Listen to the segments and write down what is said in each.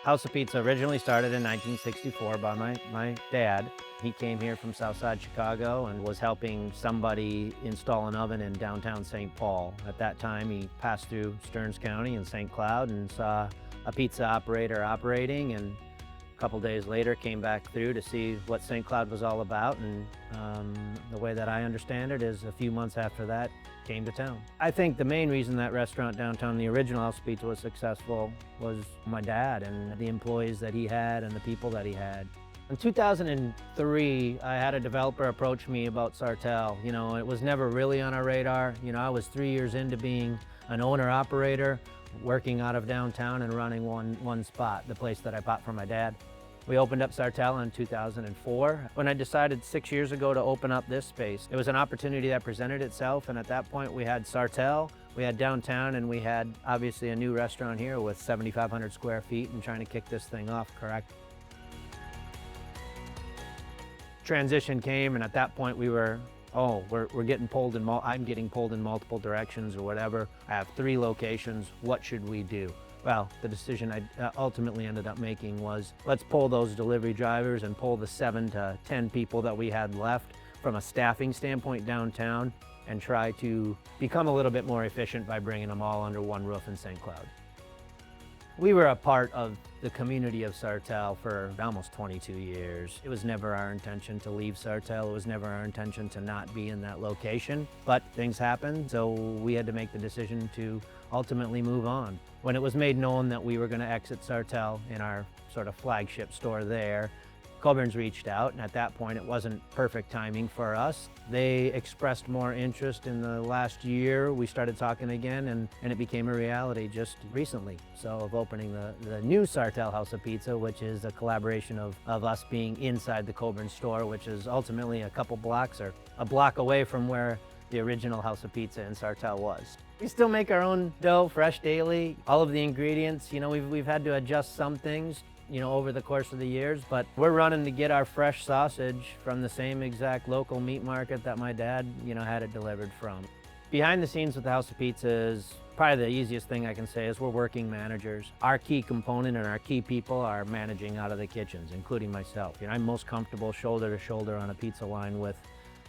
House of Pizza originally started in 1964 by my dad. He came here from Southside Chicago and was helping somebody install an oven in downtown St. Paul. At that time, he passed through Stearns County and St. Cloud and saw a pizza operator operating, and a couple days later came back through to see what St. Cloud was all about. And the way that I understand it is a few months after that, came to town. I think the main reason that restaurant downtown, the original House of Pizza, was successful was my dad and the employees that he had and the people that he had. In 2003, I had a developer approach me about Sartell. You know, it was never really on our radar. You know, I was 3 years into being an owner-operator, working out of downtown and running one spot, the place that I bought for my dad. We opened up Sartell in 2004. When I decided 6 years ago to open up this space, it was an opportunity that presented itself, and at that point we had Sartell, we had downtown, and we had obviously a new restaurant here with 7,500 square feet and trying to kick this thing off correct. Transition came, and at that point we were, we're getting pulled in, I'm getting pulled in multiple directions or whatever. I have 3 locations, what should we do? Well, the decision I ultimately ended up making was, let's pull those delivery drivers and pull the 7 to 10 people that we had left from a staffing standpoint downtown and try to become a little bit more efficient by bringing them all under one roof in St. Cloud. We were a part of the community of Sartell for almost 22 years. It was never our intention to leave Sartell. It was never our intention to not be in that location, but things happened, so we had to make the decision to ultimately move on. When it was made known that we were going to exit Sartell in our sort of flagship store there, Coburn's reached out, and at that point it wasn't perfect timing for us. They expressed more interest in the last year. We started talking again, and it became a reality just recently. So of opening the new Sartell House of Pizza, which is a collaboration of us being inside the Coburn store, which is ultimately a couple blocks or a block away from where the original House of Pizza in Sartell was. We still make our own dough fresh daily. All of the ingredients, you know, we've had to adjust some things, you know, over the course of the years, but we're running to get our fresh sausage from the same exact local meat market that my dad, you know, had it delivered from. Behind the scenes with the House of Pizza is probably the easiest thing I can say is we're working managers. Our key component and our key people are managing out of the kitchens, including myself. You know, I'm most comfortable shoulder to shoulder on a pizza line with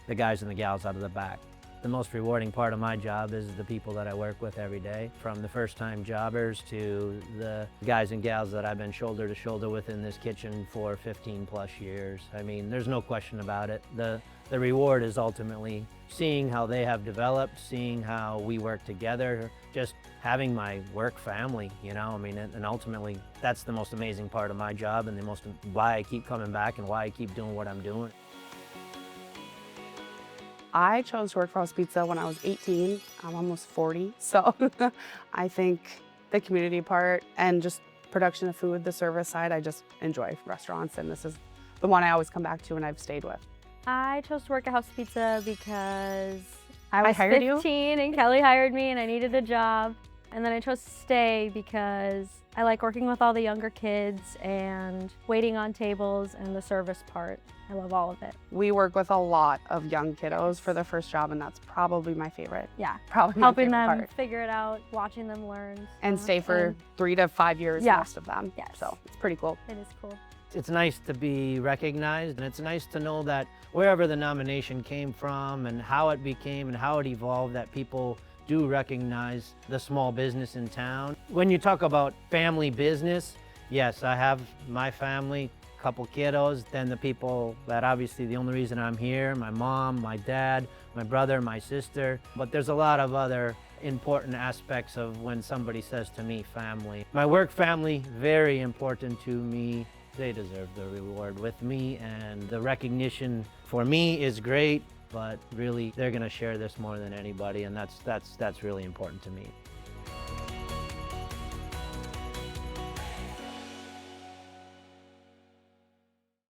the guys and the gals out of the back. The most rewarding part of my job is the people that I work with every day, from the first-time jobbers to the guys and gals that I've been shoulder to shoulder with in this kitchen for 15 plus years. I mean, there's no question about it. The reward is ultimately seeing how they have developed, seeing how we work together, just having my work family, you know, I mean, and ultimately that's the most amazing part of my job and why I keep coming back and why I keep doing what I'm doing. I chose to work for House Pizza when I was 18. I'm almost 40, so I think the community part and just production of food, the service side, I just enjoy restaurants, and this is the one I always come back to and I've stayed with. I chose to work at House Pizza because I was hired you? 15 and Kelly hired me and I needed a job. And then I chose to stay because I like working with all the younger kids and waiting on tables and the service part. I love all of it. We work with a lot of young kiddos for their first job, and that's probably my favorite. Yeah, Probably my helping favorite them part. figure it out, watching them learn. And stay for 3 to 5 years, Yeah. most of them. Yes. So it's pretty cool. It is cool. It's nice to be recognized, and it's nice to know that wherever the nomination came from and how it became and how it evolved, that people do recognize the small business in town. When you talk about family business, yes, I have my family, couple kiddos, then the people that obviously the only reason I'm here, my mom, my dad, my brother, my sister, but there's a lot of other important aspects of when somebody says to me family. My work family, very important to me. They deserve the reward with me, and the recognition for me is great, but really they're gonna share this more than anybody, and that's really important to me.